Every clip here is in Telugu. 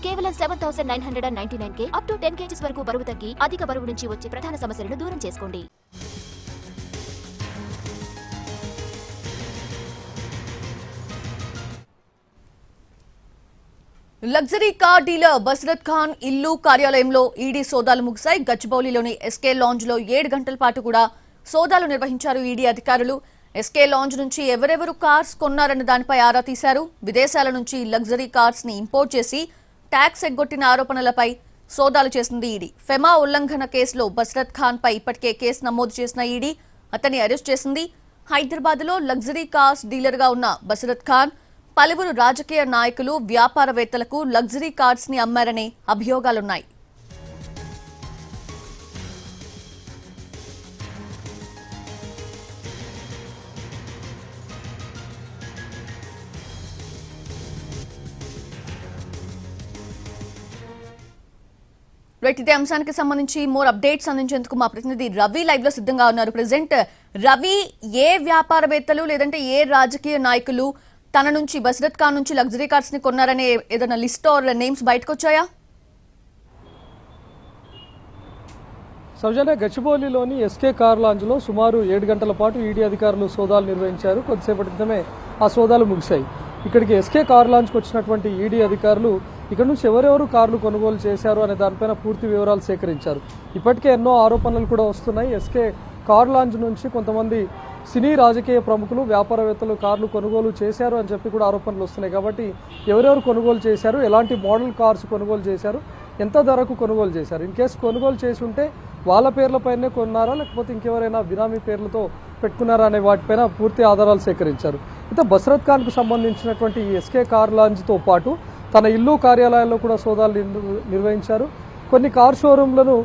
కేవలం 7999K అప్ టు 10 kgs వరకు బరువు తగ్గి అధిక బరువు నుంచి వచ్చే ప్రధాన సమస్యలను దూరం చేసుకోండి. Luxury car dealer Basharat Khan ఇల్లు కార్యాలయంలో ఈడీ సోదాలు ముగిశాయి. గచ్చిబౌలిలోని ఎస్కే లాంజ్ లో 7 గంటల పాటు కూడా సోదాలు నిర్వహించారు ఈడీ అధికారులు. ఎస్కే లాంజ్ నుంచి ఎవరెవరు కార్స్ కొన్నారన్న దానిపై ఆరా తీశారు. విదేశాల నుంచి లగ్జరీ కార్స్ ని ఇంపోర్ట్ చేసి ట్యాక్స్ ఎగ్గొట్టిన ఆరోపణలపై సోదాలు చేసింది ఈడీ. ఫెమా ఉల్లంఘన కేసులో బసరత్ ఖాన్ పై ఇప్పటికే కేసు నమోదు చేసిన ఈడీ అతన్ని అరెస్ట్ చేసింది. హైదరాబాద్ లో లగ్జరీ కార్స్ డీలర్ గా ఉన్న బసరత్ ఖాన్ పలువురు రాజకీయ నాయకులు వ్యాపారవేత్తలకు లగ్జరీ కార్స్ ని అమ్మారనే అభియోగాలున్నాయి. ఇదే అంశానికి సంబంధించి మోర్ అప్డేట్స్ అందించేందుకు మా ప్రతినిధి రవి లైవ్ లో సిద్ధంగా ఉన్నారు. ప్రెసెంట్ రవి, ఏ వ్యాపారవేత్తలు లేదంటే ఏ రాజకీయ నాయకులు తన నుంచి బసరత్ ఖాన్ నుంచి లగ్జరీ కార్స్ ని కొన్నారనే ఏదైనా లిస్ట్ ఆర్ నేమ్స్ బయటకు వచ్చాయా? సౌజన్య, గచ్చిబౌలిలోని ఎస్కే కార్ లాంజ్ లో సుమారు 7 గంటల పాటు ఈడీ అధికారులు సోదాలు నిర్వహించారు. కొద్దిసేపటి క్రితమే ఆ సోదాలు ముగిశాయి. ఇక్కడికి ఎస్కే కార్ లాంజ్కి వచ్చినటువంటి ఈడీ అధికారులు ఇక్కడ నుంచి ఎవరెవరు కార్లు కొనుగోలు చేశారు అనే దానిపైన పూర్తి వివరాలు సేకరించారు. ఇప్పటికే ఎన్నో ఆరోపణలు కూడా వస్తున్నాయి. ఎస్కే కార్ లాంజ్ నుంచి కొంతమంది సినీ రాజకీయ ప్రముఖులు, వ్యాపారవేత్తలు కార్లు కొనుగోలు చేశారు అని చెప్పి కూడా ఆరోపణలు వస్తున్నాయి. కాబట్టి ఎవరెవరు కొనుగోలు చేశారు, ఎలాంటి మోడల్ కార్స్ కొనుగోలు చేశారు, ఎంత ధరకు కొనుగోలు చేశారు, ఇన్ కేసు కొనుగోలు చేసి ఉంటే వాళ్ళ పేర్లపైనే కొన్నారా లేకపోతే ఇంకెవరైనా బినామీ పేర్లతో పెట్టుకున్నారా అనే వాటిపైన పూర్తి ఆధారాలు సేకరించారు. అయితే బసరత్ ఖాన్కు సంబంధించినటువంటి ఈ ఎస్కే కార్ లాంజ్తో పాటు తన ఇల్లు కార్యాలయాల్లో కూడా సోదాలు నిర్వహించారు. కొన్ని కార్ షోరూంలను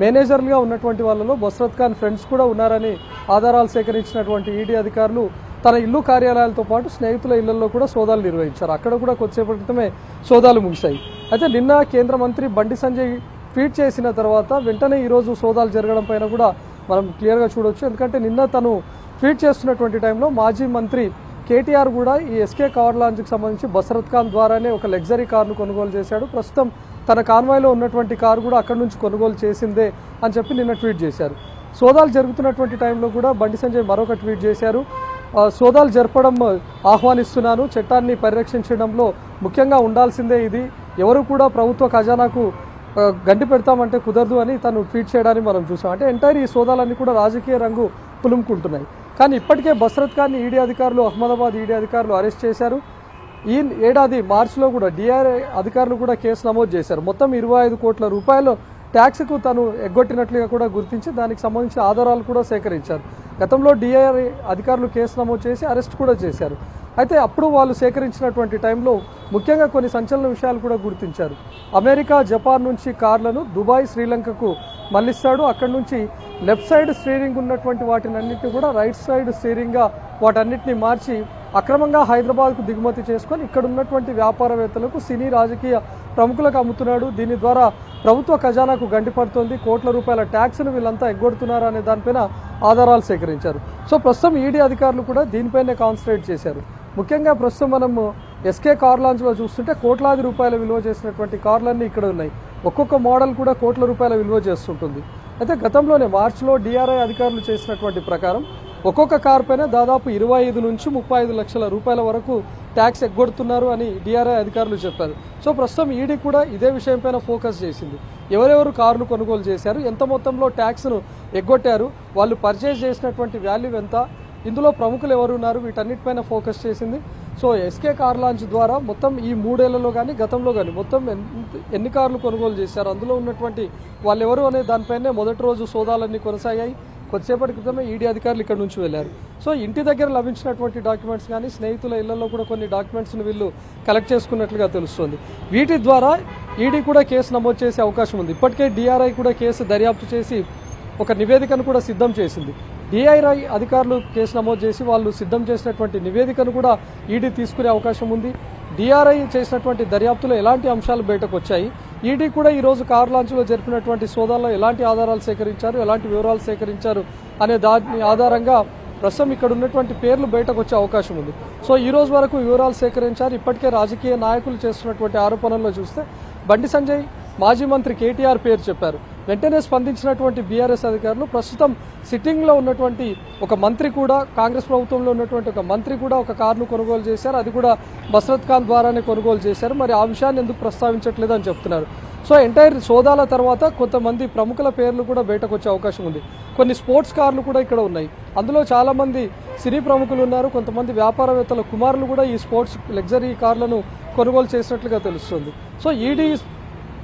మేనేజర్లుగా ఉన్నటువంటి వాళ్ళలో బసరత్ ఖాన్ ఫ్రెండ్స్ కూడా ఉన్నారని ఆధారాలు సేకరించినటువంటి ఈడీ అధికారులు తన ఇల్లు కార్యాలయాలతో పాటు స్నేహితుల ఇళ్లలో కూడా సోదాలు నిర్వహించారు. అక్కడ కూడా కొద్దిసేపటి క్రితమే సోదాలు ముగిశాయి. అయితే నిన్న కేంద్ర మంత్రి బండి సంజయ్ ట్వీట్ చేసిన తర్వాత వెంటనే ఈరోజు సోదాలు జరగడం పైన కూడా మనం క్లియర్గా చూడవచ్చు. ఎందుకంటే నిన్న తను ట్వీట్ చేస్తున్నటువంటి టైంలో మాజీ మంత్రి కేటీఆర్ కూడా ఈ ఎస్కే కార్ లాంజ్కి సంబంధించి బసరత్ ఖాన్ ద్వారానే ఒక లగ్జరీ కార్ను కొనుగోలు చేశాడు, ప్రస్తుతం తన కాన్వాయ్లో ఉన్నటువంటి కారు కూడా అక్కడి నుంచి కొనుగోలు చేసిందే అని చెప్పి నిన్న ట్వీట్ చేశారు. సోదాలు జరుగుతున్నటువంటి టైంలో కూడా బండి సంజయ్ మరొక ట్వీట్ చేశారు. సోదాలు జరపడం ఆహ్వానిస్తున్నాను, చట్టాన్ని పరిరక్షించడంలో ముఖ్యంగా ఉండాల్సిందే ఇది, ఎవరు కూడా ప్రభుత్వ ఖజానాకు గండి పెడతామంటే కుదరదు అని తను ట్వీట్ చేయడాన్ని మనం చూసాం. అంటే ఎంటైర్ ఈ సోదాలన్నీ కూడా రాజకీయ రంగు పులుముకుంటున్నాయి. కానీ ఇప్పటికే బసరత్ ఖాన్ని ఈడీ అధికారులు, అహ్మదాబాద్ ఈడీ అధికారులు అరెస్ట్ చేశారు. ఈ ఏడాది మార్చిలో కూడా డిఆర్ఐ అధికారులు కూడా కేసు నమోదు చేశారు. మొత్తం 25 కోట్ల రూపాయలు ట్యాక్స్కు తను ఎగ్గొట్టినట్లుగా కూడా గుర్తించి దానికి సంబంధించిన ఆధారాలు కూడా సేకరించారు. గతంలో డిఆర్ఐ అధికారులు కేసు నమోదు చేసి అరెస్ట్ కూడా చేశారు. అయితే అప్పుడు వాళ్ళు సేకరించినటువంటి టైంలో ముఖ్యంగా కొన్ని సంచలన విషయాలు కూడా గుర్తించారు. అమెరికా, జపాన్ నుంచి కార్లను దుబాయ్, శ్రీలంకకు మళ్లిస్తాడు, అక్కడి నుంచి లెఫ్ట్ సైడ్ స్టీరింగ్ ఉన్నటువంటి వాటినన్నింటినీ కూడా రైట్ సైడ్ స్టీరింగ్గా వాటన్నిటిని మార్చి అక్రమంగా హైదరాబాద్కు దిగుమతి చేసుకొని ఇక్కడ ఉన్నటువంటి వ్యాపారవేత్తలకు, సినీ రాజకీయ ప్రముఖులకు అమ్ముతున్నాడు. దీని ద్వారా ప్రభుత్వ ఖజానాకు గండిపడుతోంది, కోట్ల రూపాయల ట్యాక్స్ను వీళ్ళంతా ఎగ్గొడుతున్నారు అనే దానిపైన ఆధారాలు సేకరించారు. సో ప్రస్తుతం ఈడీ అధికారులు కూడా దీనిపైనే కాన్సన్ట్రేట్ చేశారు. ముఖ్యంగా ప్రస్తుతం మనము ఎస్కే కార్ లాంజ్లో చూస్తుంటే కోట్లాది రూపాయల విలువ చేసినటువంటి కార్లన్నీ ఇక్కడ ఉన్నాయి. ఒక్కొక్క మోడల్ కూడా కోట్ల రూపాయల విలువ చేస్తుంటుంది. అయితే గతంలోనే మార్చిలో డిఆర్ఐ అధికారులు చేసినటువంటి ప్రకారం ఒక్కొక్క కార్ పైన దాదాపు 25 నుంచి 35 లక్షల రూపాయల వరకు ట్యాక్స్ ఎగ్గొడుతున్నారు అని డిఆర్ఐ అధికారులు చెప్పారు. సో ప్రస్తుతం ఈడీ కూడా ఇదే విషయం పైన ఫోకస్ చేసింది. ఎవరెవరు కార్లు కొనుగోలు చేశారు, ఎంత మొత్తంలో ట్యాక్స్ను ఎగ్గొట్టారు, వాళ్ళు పర్చేజ్ చేసినటువంటి వాల్యూ ఎంత, ఇందులో ప్రముఖులు ఎవరు ఉన్నారు, వీటన్నిటిపైన ఫోకస్ చేసింది. సో ఎస్కే కార్ లాంచ్ ద్వారా మొత్తం ఈ 3 ఏళ్లలో కానీ గతంలో కానీ మొత్తం ఎన్ని కార్లు కొనుగోలు చేశారు, అందులో ఉన్నటువంటి వాళ్ళు ఎవరు అనే దానిపైనే మొదటి రోజు సోదాలన్నీ కొనసాగాయి. కొద్దిసేపటి క్రితమే ఈడీ అధికారులు ఇక్కడ నుంచి వెళ్లారు. సో ఇంటి దగ్గర లభించినటువంటి డాక్యుమెంట్స్ కానీ స్నేహితుల ఇళ్లలో కూడా కొన్ని డాక్యుమెంట్స్ని వీళ్ళు కలెక్ట్ చేసుకున్నట్లుగా తెలుస్తుంది. వీటి ద్వారా ఈడీ కూడా కేసు నమోదు చేసే అవకాశం ఉంది. ఇప్పటికే డిఆర్ఐ కూడా కేసు దర్యాప్తు చేసి ఒక నివేదికను కూడా సిద్ధం చేసింది. డిఐఐ అధికారులు కేసు నమోదు చేసి వాళ్ళు సిద్ధం చేసినటువంటి నివేదికను కూడా ఈడీ తీసుకునే అవకాశం ఉంది. డిఆర్ఐ చేసినటువంటి దర్యాప్తులో ఎలాంటి అంశాలు బయటకు వచ్చాయి, ఈడీ కూడా ఈరోజు కార్ లాంచ్లో జరిపినటువంటి సోదాల్లో ఎలాంటి ఆధారాలు సేకరించారు, ఎలాంటి వివరాలు సేకరించారు అనే దాని ఆధారంగా ప్రస్తుతం ఇక్కడ ఉన్నటువంటి పేర్లు బయటకు వచ్చే అవకాశం ఉంది. సో ఈ రోజు వరకు వివరాలు సేకరించారు. ఇప్పటికే రాజకీయ నాయకులు చేస్తున్నటువంటి ఆరోపణల్లో చూస్తే బండి సంజయ్ మాజీ మంత్రి కేటీఆర్ పేరు చెప్పారు. వెంటనే స్పందించినటువంటి బీఆర్ఎస్ అధికారులు ప్రస్తుతం సిట్టింగ్లో ఉన్నటువంటి ఒక మంత్రి కూడా, కాంగ్రెస్ ప్రభుత్వంలో ఉన్నటువంటి ఒక మంత్రి కూడా ఒక కారును కొనుగోలు చేశారు. అది కూడా బస్రత్ ఖాన్ ద్వారానే కొనుగోలు చేశారు. మరి ఆ విషయాన్ని ఎందుకు ప్రస్తావించట్లేదు అని చెప్తున్నారు. సో ఎంటైర్ సోదాల తర్వాత కొంతమంది ప్రముఖుల పేర్లు కూడా బయటకు వచ్చే అవకాశం ఉంది. కొన్ని స్పోర్ట్స్ కార్లు కూడా ఇక్కడ ఉన్నాయి. అందులో చాలామంది సినీ ప్రముఖులు ఉన్నారు. కొంతమంది వ్యాపారవేత్తల కుమారులు కూడా ఈ స్పోర్ట్స్ లగ్జరీ కార్లను కొనుగోలు చేసినట్లుగా తెలుస్తుంది. సో ఈడీ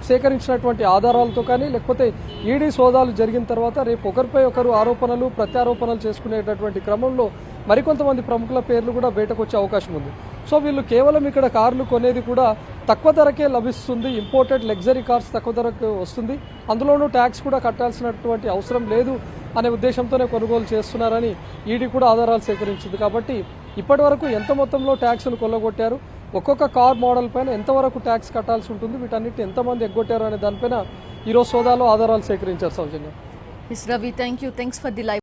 సేకరించినటువంటి ఆధారాలతో కానీ, లేకపోతే ఈడీ సోదాలు జరిగిన తర్వాత రేపు ఒకరిపై ఒకరు ఆరోపణలు ప్రత్యారోపణలు చేసుకునేటటువంటి క్రమంలో మరికొంతమంది ప్రముఖుల పేర్లు కూడా బయటకు వచ్చే అవకాశం ఉంది. సో వీళ్ళు కేవలం ఇక్కడ కార్లు కొనేది కూడా తక్కువ ధరకే లభిస్తుంది. ఇంపోర్టెడ్ లగ్జరీ కార్స్ తక్కువ ధరకు వస్తుంది. అందులోనూ ట్యాక్స్ కూడా కట్టాల్సినటువంటి అవసరం లేదు అనే ఉద్దేశంతోనే కొనుగోలు చేస్తున్నారని ఈడీ కూడా ఆధారాలు సేకరించింది. కాబట్టి ఇప్పటి వరకు ఎంత మొత్తంలో ట్యాక్స్ను కొల్లగొట్టారు, ఒక్కొక్క కార్ మోడల్ పైన ఎంతవరకు ట్యాక్స్ కట్టాల్సి ఉంటుంది, వీటన్నిటిని ఎంతమంది ఎగ్గొట్టారు అనే దానిపైన ఈరోజు సోదాలో ఆధారాలు సేకరించారు. సౌజన్య. Ravi, thank you. Thanks for the live.